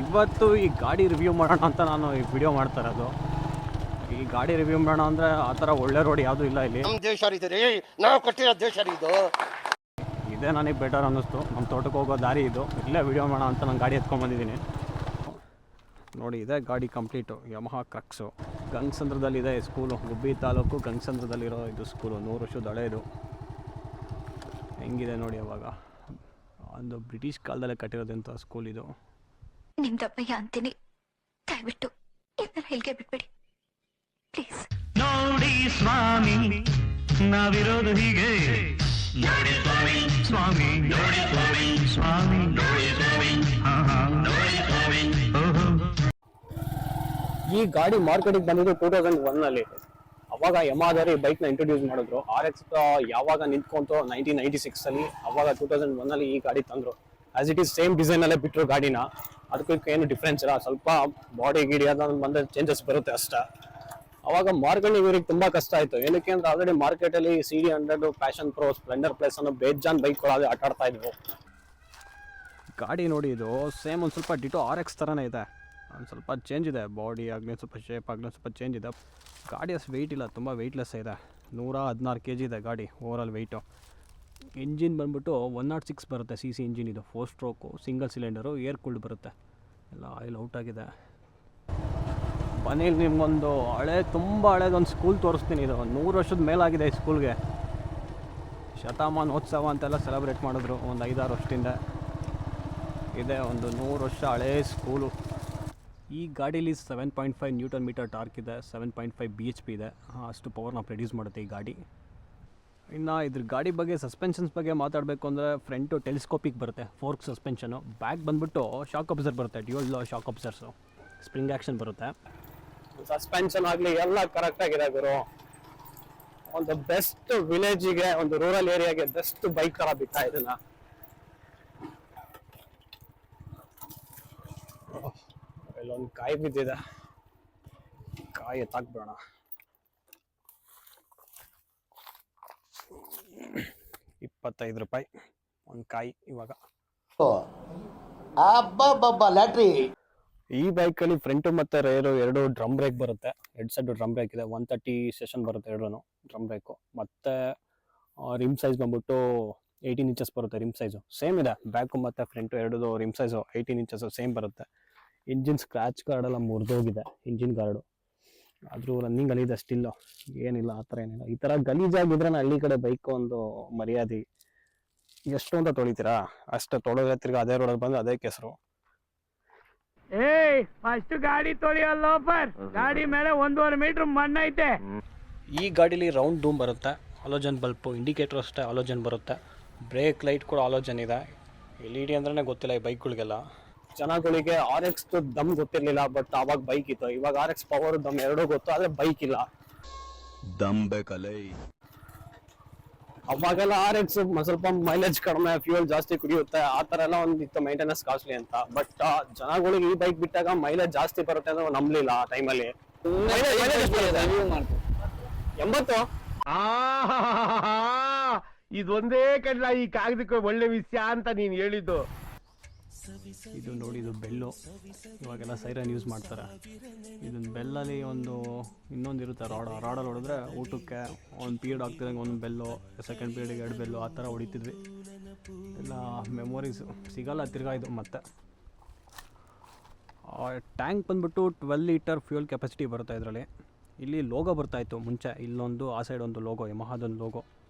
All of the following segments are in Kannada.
ಇವತ್ತು ಈ ಗಾಡಿ ರಿವ್ಯೂ ಮಾಡೋಣ ಅಂತ ನಾನು ಈ ವಿಡಿಯೋ ಮಾಡ್ತಾ ಇರೋದು. ಈ ಗಾಡಿ ರಿವ್ಯೂ ಮಾಡೋಣ ಅಂದರೆ ಆ ಥರ ಒಳ್ಳೆ ರೋಡ್ ಯಾವುದೂ ಇಲ್ಲ ಇಲ್ಲಿ. ನಮ್ಮ ದೇಶ ರೀ, ನಾವು ಕಟ್ಟಿರೋ ದೇಶ ಇದು. ಇದೇ ನನಗೆ ಬೆಟರ್ ಅನ್ನಿಸ್ತು. ನಮ್ಮ ತೋಟಕ್ಕೆ ಹೋಗೋ ದಾರಿ ಇದು. ಇಲ್ಲೇ ವಿಡಿಯೋ ಮಾಡೋಣ ಅಂತ ನಾನು ಗಾಡಿ ಎತ್ಕೊಂಡ್ಬಂದಿದ್ದೀನಿ. ನೋಡಿ, ಇದೇ ಗಾಡಿ ಕಂಪ್ಲೀಟು ಯಮಹಾ ಕ್ರಕ್ಸು. ಗಂಗಸಂದ್ರದಲ್ಲಿದೆ ಸ್ಕೂಲು. ಗುಬ್ಬಿ ತಾಲೂಕು ಗಂಗಸಂದ್ರದಲ್ಲಿರೋ ಇದು ಸ್ಕೂಲು. 100 ವರ್ಷದ ಹಳೆಯದು. ಹೆಂಗಿದೆ ನೋಡಿ. ಅವಾಗ ಒಂದು ಬ್ರಿಟಿಷ್ ಕಾಲದಲ್ಲೇ ಕಟ್ಟಿರೋದಂಥ ಸ್ಕೂಲ್ ಇದು. ನಿಮ್ದಪ್ಪಯ್ಯ ಅಂತೀನಿ, ದಯವಿಟ್ಟು ಇದನ್ನ ಇಲ್ಲಿಗೆ ಬಿಟ್ಬಿಡಿ ಪ್ಲೀಸ್. ನೋಡಿ ಸ್ವಾಮಿ, ನಾವಿರೋದು ಹೀಗೆ. ನೋಡಿ ಸ್ವಾಮಿ, ಸ್ವಾಮಿ ನೋಡಿ ಸ್ವಾಮಿ, ಸ್ವಾಮಿ ನೋಡಿ ಸ್ವಾಮಿ, ನೋಡಿ ಸ್ವಾಮಿ. ಈ ಗಾಡಿ ಮಾರ್ಕೆಟಿಗೆ ಬಂದಿದ್ದು 2001ನಲ್ಲಿ. ಅವಾಗ ಯಮಾದವರು ಈ ಬೈಕ್ನ ಇಂಟ್ರೊಡ್ಯೂಸ್ ಮಾಡಿದ್ರು. RX ಯಾವಾಗ ನಿಂತ್ಕೊಂತು 1996 ಅವಾಗ 2001ನಲ್ಲಿ ಈ ಗಾಡಿ ತಂದರು. ಆಸ್ ಇಟ್ ಈಸ್ ಸೇಮ್ ಡಿಸೈನಲ್ಲೇ ಬಿಟ್ಟರು ಗಾಡಿನ. ಅದಕ್ಕೆ ಏನು ಡಿಫ್ರೆನ್ಸ್ ಇಲ್ಲ. ಸ್ವಲ್ಪ ಬಾಡಿ ಗಿಡಿ ಅದೊಂದು ಬಂದ ಚೇಂಜಸ್ ಬರುತ್ತೆ ಅಷ್ಟೇ. ಅವಾಗ ಮಾರ್ಕೆಟಿಂಗ್ ಇವ್ರಿಗೆ ತುಂಬ ಕಷ್ಟ ಆಯಿತು. ಏನಕ್ಕೆ ಅಂದರೆ ಆಲ್ರೆಡಿ ಮಾರ್ಕೆಟಲ್ಲಿ CD100, passion pro, Splendor plus ಅನ್ನೋ ಬೇಜಾನ್ ಬೈಕ್ಗಳು ಅದೇ ಆಟಾಡ್ತಾ ಇದ್ವು. ಗಾಡಿ ನೋಡಿ, ಇದು ಸೇಮ್ ಒಂದು ಸ್ವಲ್ಪ ಡಿಟೋ RX ಥರನೇ ಇದೆ. ಒಂದು ಸ್ವಲ್ಪ ಚೇಂಜ್ ಇದೆ. ಬಾಡಿ ಆಗಲಿ ಸ್ವಲ್ಪ ಶೇಪ್ ಆಗಲಿ ಸ್ವಲ್ಪ ಚೇಂಜ್ ಇದೆ. ಗಾಡಿ ಅಷ್ಟು ವೆಯ್ಟ್ ಇಲ್ಲ, ತುಂಬ ವೆಯ್ಟ್ಲೆಸ್ ಇದೆ. 116 kg ಇದೆ ಗಾಡಿ ಓವರಾಲ್ ವೆಯ್ಟು. ಇಂಜಿನ್ ಬಂದ್ಬಿಟ್ಟು 106 ಬರುತ್ತೆ. CC ಇಂಜಿನ್ ಇದು. 4 stroke, single cylinder, air cooled ಬರುತ್ತೆ. ಎಲ್ಲ ಆಯಿಲ್ ಔಟ್ ಆಗಿದೆ. ಮನೇಲಿ ನಿಮ್ಗೊಂದು ತುಂಬ ಹಳೇದೊಂದು ಸ್ಕೂಲ್ ತೋರಿಸ್ತೀನಿ. ಇದು 100 ವರ್ಷದ ಮೇಲಾಗಿದೆ ಈ ಸ್ಕೂಲ್ಗೆ. ಶತಮಾನೋತ್ಸವ ಅಂತೆಲ್ಲ ಸೆಲೆಬ್ರೇಟ್ ಮಾಡಿದ್ರು ಒಂದು 5-6 ವರ್ಷದಿಂದ. ಇದೆ ಒಂದು 100 ವರ್ಷ ಹಳೇ ಸ್ಕೂಲು. ಈ ಗಾಡೀಲಿ 7.5 Nm ಟಾರ್ಕ್ ಇದೆ. 7.5 BHP ಇದೆ. ಅಷ್ಟು ಪವರ್ನ ಪ್ರೊಡ್ಯೂಸ್ ಮಾಡುತ್ತೆ ಈ ಗಾಡಿ. ಇನ್ನು ಇದ್ರ ಗಾಡಿ ಬಗ್ಗೆ, ಸಸ್ಪೆನ್ಷನ್ಸ್ ಬಗ್ಗೆ ಮಾತಾಡಬೇಕು ಅಂದರೆ, ಫ್ರಂಟು ಟೆಲಿಸ್ಕೋಪಿಕ್ ಬರುತ್ತೆ, ಫೋರ್ಕ್ ಸಸ್ಪೆನ್ಷನು. ಬ್ಯಾಕ್ ಬಂದುಬಿಟ್ಟು ಶಾಕ್ ಅಬ್ಸರ್ ಬರುತ್ತೆ, ಡ್ಯೂಯಲ್ ಶಾಕ್ ಅಬ್ಸರ್ಸು. ಸ್ಪ್ರಿಂಗ್ ಆ್ಯಕ್ಷನ್ ಬರುತ್ತೆ. ಸಸ್ಪೆನ್ಷನ್ ಆಗಲಿ ಎಲ್ಲ ಕರೆಕ್ಟಾಗಿದೆ ಗುರು. ಒಂದು ಬೆಸ್ಟ್ ವಿಲೇಜಿಗೆ, ಒಂದು ರೂರಲ್ ಏರಿಯಾಗೆ ಬೆಸ್ಟ್ ಬೈಕ್ ಥರ ಬಿಟ್ಟ ಇದನ್ನು. ಇಲ್ಲೊಂದು ಕಾಯಿ ಬಿದ್ದಿದೆ. ಕಾಯಿ ಎತ್ತಾಕ್ಬಿಡೋಣ. ₹25 ಒಂದು ಕಾಯಿ ಇವಾಗ. ಲ್ಯಾಟ್ರಿ. ಈ ಬೈಕಲ್ಲಿ ಫ್ರಂಟು ಮತ್ತು ರೇರು 2 ಡ್ರಮ್ ಬ್ರೇಕ್ ಬರುತ್ತೆ. 2 ಸೈಡ್ ಡ್ರಮ್ ಬ್ರೇಕ್ ಇದೆ. 130 ಸೆಷನ್ ಬರುತ್ತೆ 2 ಡ್ರಮ್ ಬ್ರೇಕು. ಮತ್ತು ರಿಮ್ ಸೈಜ್ ಬಂದ್ಬಿಟ್ಟು 18 ಇಂಚಸ್ ಬರುತ್ತೆ. ರಿಮ್ ಸೈಜು ಸೇಮ್ ಇದೆ. ಬ್ಯಾಕು ಮತ್ತು front 2 rim size 18 inches same ಬರುತ್ತೆ. ಇಂಜಿನ್ ಸ್ಕ್ರ್ಯಾಚ್ ಗಾರ್ಡೆಲ್ಲ ಮುರಿದೋಗಿದೆ. ಇಂಜಿನ್ ಗಾರ್ಡು ಆದರೂ ರನ್ನಿಂಗ್ ಅಲ್ಲಿದೆ ಸ್ಟಿಲ್ಲು. ಏನಿಲ್ಲ, ಆ ಥರ ಏನಿಲ್ಲ. ಈ ಥರ ಗಲೀಜಾಗಿದ್ರೆ ಹಳ್ಳಿ ಕಡೆ ಬೈಕ್ ಒಂದು ಮರ್ಯಾದೆ. ಎಷ್ಟು ಅಂತ ತೊಳಿತೀರಾ? ಅಷ್ಟು ತೊಳೋದೇ ತಿರ್ಗಿ ಅದೇ ರೋಡಲ್ಲಿ ಬಂದು ಅದೇ ಕೆಸರು. ಫಸ್ಟ್ ಗಾಡಿ ತೊಳೆಯೋ ಲೋಫರ್. ಗಾಡಿ ಮೇಲೆ 1.5 ಮೀಟರ್ ಮಣ್ಣೈತೆ. ಈ ಗಾಡೀಲಿ ರೌಂಡ್ ಡೂಮ್ ಬರುತ್ತೆ. ಆಲೋಜನ್ ಬಲ್ಪು, ಇಂಡಿಕೇಟರ್ ಅಷ್ಟೇ ಆಲೋಜನ್ ಬರುತ್ತೆ. ಬ್ರೇಕ್ ಲೈಟ್ ಕೂಡ ಆಲೋಜನ್ ಇದೆ. LED ಅಂದ್ರೆ ಗೊತ್ತಿಲ್ಲ ಈ ಬೈಕ್ಗಳಿಗೆಲ್ಲ. ಜನಗಳಿಗೆ RX ದಮ್ ಗೊತ್ತಿರಲಿಲ್ಲ, ಬಟ್ ಅವಾಗ ಬೈಕ್ ಇತ್ತು. ಇವಾಗ RX ಪವರ್ ದಮ್ ಎರಡೂ ಗೊತ್ತು, ಆದರೆ ಬೈಕ್ ಇಲ್ಲ. ದಮ್ ಬೇಕಲ್ಲ. ಅವಾಗೆಲ್ಲ RX ಸ್ವಲ್ಪ ಮೈಲೇಜ್ ಕಡಿಮೆ, ಫ್ಯೂಯಲ್ ಜಾಸ್ತಿ ಕುಡಿಯುತ್ತೆ, ಆ ಥರ ಎಲ್ಲ ಒಂದಿತ್ತು, ಮೇಂಟೆನೆನ್ಸ್ ಕಾಸ್ಟ್ಲಿ ಅಂತ. ಬಟ್ ಜನಗಳಿಗೆ ಈ ಬೈಕ್ ಬಿಟ್ಟಾಗ ಮೈಲೇಜ್ ಜಾಸ್ತಿ ಬರುತ್ತೆ ಅಂತ ನಂಬಲಿಲ್ಲ ಆ ಟೈಮಲ್ಲಿ. 80. ಇದೊಂದೇ ಕಡ್ಲ ಈ ಕಾಗದಕ್ಕೆ ಒಳ್ಳೆ ವಿಷಯ ಅಂತ ನೀನ್ ಹೇಳಿದ್ದು. ಇದು ನೋಡಿ, ಇದು ಬೆಲ್ಲು. ಇವಾಗೆಲ್ಲ ಸೈರನ್ ಯೂಸ್ ಮಾಡ್ತಾರೆ. ಇದೊಂದು ಬೆಲ್ಲಲ್ಲಿ ಇನ್ನೊಂದು ಇರುತ್ತೆ ರಾಡಲ್ಲಿ ಹೊಡೆದ್ರೆ ಊಟಕ್ಕೆ ಒಂದು ಪೀರಿಯಡ್ ಆಗ್ತಿದ್ದಂಗೆ ಒಂದು ಬೆಲ್ಲು, ಸೆಕೆಂಡ್ ಪೀರಿಯಡ್ಗೆ 2 ಬೆಲ್ಲು, ಆ ಥರ ಹೊಡಿತಿದ್ವಿ. ಎಲ್ಲ ಮೆಮೊರೀಸು ಸಿಗಲ್ಲ ತಿರ್ಗಾ ಇದು. ಮತ್ತು ಟ್ಯಾಂಕ್ ಬಂದ್ಬಿಟ್ಟು 12 ಲೀಟರ್ ಫ್ಯೂಯಲ್ ಕೆಪಾಸಿಟಿ ಬರುತ್ತೆ ಇದರಲ್ಲಿ. ಇಲ್ಲಿ ಲೋಗೋ ಬರ್ತಾಯಿತ್ತು ಮುಂಚೆ, ಇಲ್ಲೊಂದು, ಆ ಸೈಡ್ ಒಂದು ಲೋಗೋ, ಯಮಹಾದೊಂದು ಲೋಗೋ.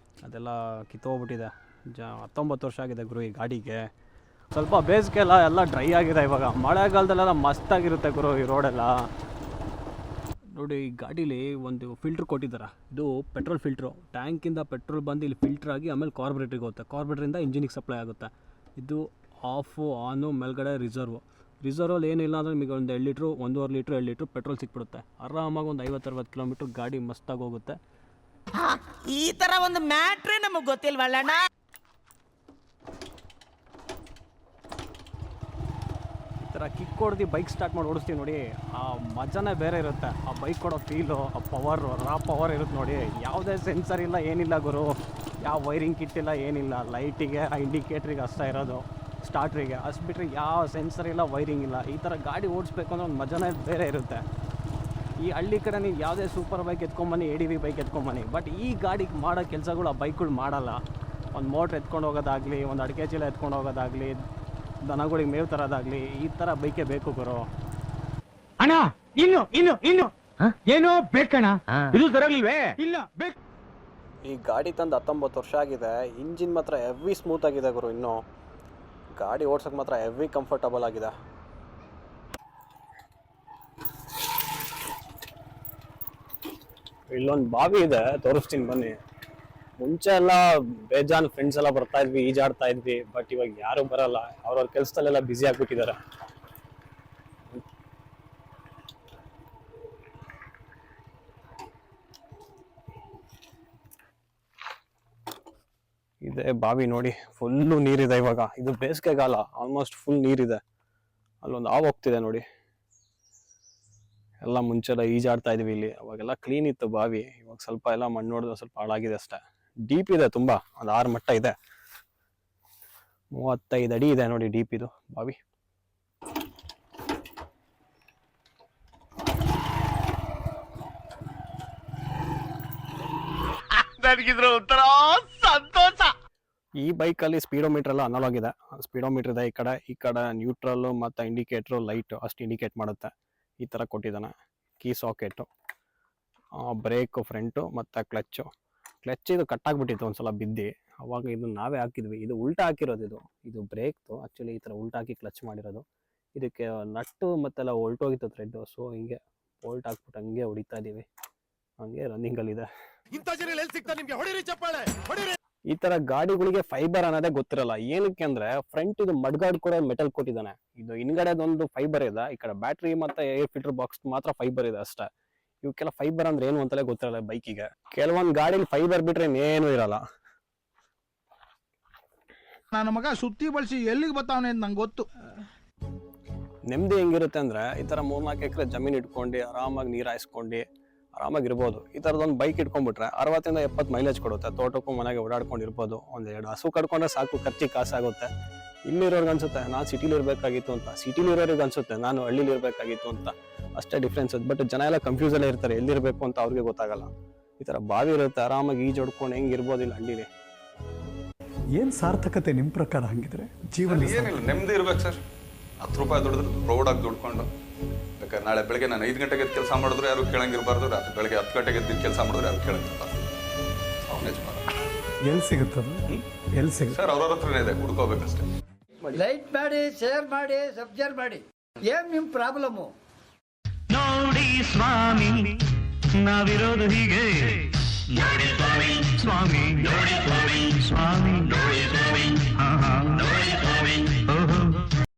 ಅದೆಲ್ಲ ಕಿತ್ತೋಗ್ಬಿಟ್ಟಿದೆ. 19 ವರ್ಷ ಆಗಿದೆ ಗುರು ಈ ಗಾಡಿಗೆ. ಸ್ವಲ್ಪ ಬೇಸಿಗೆಲ್ಲ ಎಲ್ಲ ಡ್ರೈ ಆಗಿದೆ. ಇವಾಗ ಮಳೆಗಾಲದಲ್ಲೆಲ್ಲ ಮಸ್ತಾಗಿರುತ್ತೆ ಗುರು ಈ ರೋಡೆಲ್ಲ. ನೋಡಿ, ಈ ಗಾಡೀಲಿ ಒಂದು ಫಿಲ್ಟ್ರ್ ಕೊಟ್ಟಿದ್ದಾರೆ. ಇದು ಪೆಟ್ರೋಲ್ ಫಿಲ್ಟ್ರು. ಟ್ಯಾಂಕಿಂದ ಪೆಟ್ರೋಲ್ ಬಂದು ಇಲ್ಲಿ ಫಿಲ್ಟ್ರ್ ಆಗಿ ಆಮೇಲೆ ಕಾರ್ಬೊರೇಟ್ರಿಗೆ ಹೋಗುತ್ತೆ. ಕಾರ್ಬೊರೇಟ್ರಿಂದ ಇಂಜಿನಿಗೆ ಸಪ್ಲೈ ಆಗುತ್ತೆ. ಇದು ಆಫು, ಆನು, ಮೇಲ್ಗಡೆ ರಿಸರ್ವಲ್ಲಿ ಏನಿಲ್ಲ ಅಂದರೆ ನಿಮಗೆ ಒಂದು 2 ಲೀಟ್ರು, 1.5 ಲೀಟ್ರು, 2 ಲೀಟ್ರು ಪೆಟ್ರೋಲ್ ಸಿಕ್ಬಿಡುತ್ತೆ. ಆರಾಮಾಗಿ ಒಂದು 50-60 ಕಿಲೋಮೀಟ್ರ್ ಗಾಡಿ ಮಸ್ತಾಗಿ ಹೋಗುತ್ತೆ. ಈ ಥರ ಒಂದು ಮ್ಯಾಟ್ರೇ ನಮಗೆ ಗೊತ್ತಿಲ್ವಲ್ಲಣ್ಣ. ಈ ಥರ ಕಿಕ್ ಹೊಡೆದು ಬೈಕ್ ಸ್ಟಾರ್ಟ್ ಮಾಡಿ ಓಡಿಸ್ತೀವಿ ನೋಡಿ, ಆ ಮಜಾನೇ ಬೇರೆ ಇರುತ್ತೆ. ಆ ಬೈಕ್ ಕೊಡೋ ಫೀಲು, ಆ ಪವರು, ರಾ ಪವರ್ ಇರುತ್ತೆ ನೋಡಿ. ಯಾವುದೇ ಸೆನ್ಸರ್ ಇಲ್ಲ, ಏನಿಲ್ಲ ಗುರು. ಯಾವ ವೈರಿಂಗ್ ಕಿಟ್ ಇಲ್ಲ, ಏನಿಲ್ಲ. ಲೈಟಿಗೆ, ಆ ಇಂಡಿಕೇಟ್ರಿಗೆ ಅಷ್ಟೇ ಇರೋದು. ಸ್ಟಾರ್ಟ್ರಿಗೆ, ಅಷ್ಟು ಬಿಟ್ಟರೆ ಯಾವ ಸೆನ್ಸರ್ ಇಲ್ಲ, ವೈರಿಂಗ್ ಇಲ್ಲ. ಈ ಥರ ಗಾಡಿ ಓಡಿಸ್ಬೇಕು ಅಂದ್ರೆ ಒಂದು ಮಜಾನೇ ಬೇರೆ ಇರುತ್ತೆ. ಈ ಹಳ್ಳಿ ಕಡೆ ನೀವು ಯಾವುದೇ ಸೂಪರ್ ಬೈಕ್ ಎತ್ಕೊಂಬನ್ನಿ, ADV ಬೈಕ್ ಎತ್ಕೊಂಬನ್ನಿ, ಬಟ್ ಈ ಗಾಡಿಗೆ ಮಾಡೋ ಕೆಲಸಗಳು ಆ ಬೈಕ್ಗಳು ಮಾಡಲ್ಲ. ಒಂದು ಮೋಟ್ರ್ ಎತ್ಕೊಂಡು ಹೋಗೋದಾಗಲಿ, ಒಂದು ಅಡಿಕೆ ಚೀಲ ಎತ್ಕೊಂಡು ಹೋಗೋದಾಗಲಿ, ದನಗಳಿಗೆ ಮೇವು ತರೋದಾಗಲಿ, ಈ ಥರ ಬೈಕೇ ಬೇಕು ಗುರು. ಅಣ್ಣ ಇನ್ನು ಏನೋ ಬೇಕಣ್ಣ, ಇದು ತರಲಿಲ್ವೇ? ಇಲ್ಲ ಬೇಕು. ಈ ಗಾಡಿ ತಂದು 19 ವರ್ಷ ಆಗಿದೆ. ಇಂಜಿನ್ ಮಾತ್ರ ಹೆವಿ ಸ್ಮೂತ್ ಆಗಿದೆ ಗುರು. ಇನ್ನು ಗಾಡಿ ಓಡ್ಸೋಕೆ ಮಾತ್ರ ಹೆವಿ ಕಂಫರ್ಟಬಲ್ ಆಗಿದೆ. ಇಲ್ಲೊಂದು ಬಾವಿ ಇದೆ, ತೋರಿಸ್ತೀನಿ ಬನ್ನಿ. ಮುಂಚೆ ಎಲ್ಲ ಬೇಜಾನ್ ಫ್ರೆಂಡ್ಸ್ ಎಲ್ಲ ಬರ್ತಾ ಇದ್ವಿ, ಈಜಾಡ್ತಾ ಇದ್ವಿ. ಬಟ್ ಇವಾಗ ಯಾರು ಬರಲ್ಲ, ಅವ್ರವ್ರ ಕೆಲಸದಲ್ಲೆಲ್ಲ ಬ್ಯುಸಿ ಆಗ್ಬಿಟ್ಟಿದ್ದಾರೆ. ಇದೆ ಬಾವಿ ನೋಡಿ, ಫುಲ್ಲು ನೀರಿದೆ ಇವಾಗ. ಇದು ಬೇಸಿಗೆಗಾಲ, ಆಲ್ಮೋಸ್ಟ್ ಫುಲ್ ನೀರಿದೆ. ಅಲ್ಲೊಂದು ಹಾವು ಹೋಗ್ತಿದೆ ನೋಡಿ. ಎಲ್ಲ ಮುಂಚೆಲ್ಲ ಈಜಾಡ್ತಾ ಇದ್ವಿ ಇಲ್ಲಿ, ಅವಾಗೆಲ್ಲ ಕ್ಲೀನ್ ಇತ್ತು ಬಾವಿ. ಇವಾಗ ಸ್ವಲ್ಪ ಎಲ್ಲ ಮಣ್ಣು ನೋಡಿದ್ರೆ ಸ್ವಲ್ಪ ಹಾಳಾಗಿದೆ ಅಷ್ಟೇ. ಡೀಪ್ ಇದೆ ತುಂಬ, ಒಂದು 6 ಮಟ್ಟ ಇದೆ, 35 ಅಡಿ ಇದೆ ನೋಡಿ ಡೀಪ್ ಇದು ಬಾವಿ. ನನಗಿದ್ರ ಒಂಥರ ಸಂತೋಷ. ಈ ಬೈಕಲ್ಲಿ ಸ್ಪೀಡೋಮೀಟರ್ ಎಲ್ಲ ಅನಲಾಗ್ ಇದೆ. ಸ್ಪೀಡೋಮೀಟರ್ ಇದೆ, ಈ ಕಡೆ ನ್ಯೂಟ್ರಲ್ಲು ಮತ್ತು ಇಂಡಿಕೇಟ್ರು, ಲೈಟು ಅಷ್ಟು ಇಂಡಿಕೇಟ್ ಮಾಡುತ್ತೆ. ಈ ಥರ ಕೊಟ್ಟಿದ್ದಾನೆ. ಕೀ ಸಾಕೆಟು, ಬ್ರೇಕು ಫ್ರಂಟು ಮತ್ತು ಕ್ಲಚ್ ಇದು ಕಟ್ಟಾಗ್ಬಿಟ್ಟಿತ್ತು ಒಂದ್ಸಲ ಬಿದ್ದು. ಅವಾಗ ಇದು ನಾವೇ ಹಾಕಿದ್ವಿ. ಇದು ಉಲ್ಟಾ ಹಾಕಿರೋದು. ಇದು ಬ್ರೇಕ್ದು ಆ್ಯಕ್ಚುಲಿ ಈ ಥರ ಉಲ್ಟಾ ಹಾಕಿ ಕ್ಲಚ್ ಮಾಡಿರೋದು. ಇದಕ್ಕೆ ನಟ್ಟು ಮತ್ತೆಲ್ಲ ಹೊಲ್ಟೋಗಿತ್ತು ಥ್ರೆಡ್ಡು. ಸೊ ಹಿಂಗೆ ಬೋಲ್ಟ್ ಹಾಕ್ಬಿಟ್ಟು ಹಂಗೆ ಹೊಡಿತಾ ಇದ್ದೀವಿ. ಹಂಗೆ ರನ್ನಿಂಗಲ್ಲಿದೆ. ಈ ಥರ ಗಾಡಿಗಳಿಗೆ ಫೈಬರ್ ಅನ್ನೋದೇ ಗೊತ್ತಿರಲ್ಲ. ಏನಕ್ಕೆ ಅಂದರೆ ಫ್ರಂಟ್ ಇದು ಮಡ್ಗಾಡ್ ಕೂಡ ಮೆಟಲ್ ಕೊಟ್ಟಿದ್ದಾನೆ. ಇದು ಹಿಂಗಡೆದೊಂದು ಫೈಬರ್ ಇದೆ, ಈ ಕಡೆ ಬ್ಯಾಟ್ರಿ ಮತ್ತು ಏರ್ ಫಿಲ್ಟರ್ ಬಾಕ್ಸ್ ಮಾತ್ರ ಫೈಬರ್ ಇದೆ ಅಷ್ಟೇ. ಇವಕ್ಕೆಲ್ಲ ಫೈಬರ್ ಅಂದ್ರೆ ಏನು ಅಂತಲೇ ಗೊತ್ತಿರಲ್ಲ ಬೈಕಿಗೆ. ಕೆಲವೊಂದು ಗಾಡಿಲಿ ಫೈಬರ್ ಬಿಟ್ರೆ ಇನ್ನೇನು ಇರಲ್ಲ. ನನ್ನ ಮಗ ಸುತ್ತಿ ಬಳಸಿ ಎಲ್ಲಿಗೆ ಬರ್ತಾವನೆ ಅಂತ ನಂಗೆ ಗೊತ್ತು. ನೆಮ್ಮದಿ ಹೆಂಗಿರುತ್ತೆ ಅಂದರೆ, ಈ ಥರ 3-4 ಎಕರೆ ಜಮೀನು ಇಟ್ಕೊಂಡು ಆರಾಮಾಗಿ ನೀರು ಹಾಯಿಸ್ಕೊಂಡು ಆರಾಮಾಗಿರ್ಬೋದು. ಈ ಥರದೊಂದು ಬೈಕ್ ಇಟ್ಕೊಂಡ್ಬಿಟ್ರೆ 60-70 ಮೈಲೇಜ್ ಕೊಡುತ್ತೆ. ತೋಟಕ್ಕೂ ಮನೆಗೆ ಓಡಾಡ್ಕೊಂಡಿರ್ಬೋದು. 1-2 ಹಸು ಕಟ್ಕೊಂಡ್ರೆ ಸಾಕು, ಖರ್ಚಿಗೆ ಕಾಸಾಗುತ್ತೆ. ಇಲ್ಲಿರೋರ್ಗೆ ಅನ್ಸುತ್ತೆ ನಾನು ಸಿಟಿಲಿ ಇರಬೇಕಾಗಿತ್ತು ಅಂತ, ಸಿಟಿಲಿರೋರಿಗೆ ಅನ್ಸುತ್ತೆ ನಾನು ಹಳ್ಳಿಲಿ ಇರಬೇಕಾಗಿತ್ತು ಅಂತ. ಅಷ್ಟೇ ಡಿಫ್ರೆನ್ಸ್. ಬಟ್ ಜನ ಎಲ್ಲ ಕನ್ಫ್ಯೂಸಲ್ಲೇ ಇರ್ತಾರೆ, ಎಲ್ಲಿರಬೇಕು ಅಂತ ಅವ್ರಿಗೆ ಗೊತ್ತಾಗಲ್ಲ. ಈ ಥರ ಬಾವಿ ಇರುತ್ತೆ, ಆರಾಮಾಗಿ ಈಜೊಡ್ಕೊಂಡು ಹೆಂಗಿರ್ಬೋದು ಇಲ್ಲಿ ಹಳ್ಳಿಲಿ. ಏನು ಸಾರ್ಥಕತೆ ನಿಮ್ಮ ಪ್ರಕಾರ ಹಂಗಿದ್ರೆ ಜೀವನ? ಏನಿಲ್ಲ, ನೆಮ್ಮದಿ ಇರ್ಬೇಕು ಸರ್. 10 ರೂಪಾಯಿ ದುಡಿದ್ರೆ ಪ್ರೌಡಾಗಿ ದುಡ್ಕೊಂಡು ಬೇಕಾದ್ರೆ ನಾಳೆ ಬೆಳಗ್ಗೆ ನಾನು 5 ಗಂಟೆಗೆ ಎದ್ದು ಕೆಲಸ ಮಾಡಿದ್ರು ಯಾರು ಕೇಳಂಗಿರ್ಬಾರ್ದು, ರಾತ್ರಿ ಬೆಳಗ್ಗೆ 10 ಗಂಟೆಗೆ ಎದ್ದು ಕೆಲಸ ಮಾಡಿದ್ರು ಯಾರು ಕೇಳಂಗಿರ್ಬಾರ್ದು. ಎಲ್ಲಿ ಸಿಗುತ್ತದು? ಎಲ್ಲಿ ಸಿಗುತ್ತೆ ಸರ್? ಅವ್ರವ್ರ ಹತ್ರನೇ ಇದೆ, ಹುಡ್ಕೋಬೇಕಷ್ಟೇ. ಲೈಕ್ ಮಾಡಿ, ಶೇರ್ ಮಾಡಿ, ಸಬ್ಸ್ಕ್ರೈಬ್ ಮಾಡಿ. ಏನ್ ನಿಮ್ ಪ್ರಾಬ್ಲಮ್ಮು? ನೋಡಿ ಸ್ವಾಮಿ, ನಾವಿರೋದು ಹೀಗೆ. ನೋಡಿ ಸ್ವಾಮಿ, ಸ್ವಾಮಿ ನೋಡಿ ಸ್ವಾಮಿ, ಸ್ವಾಮಿ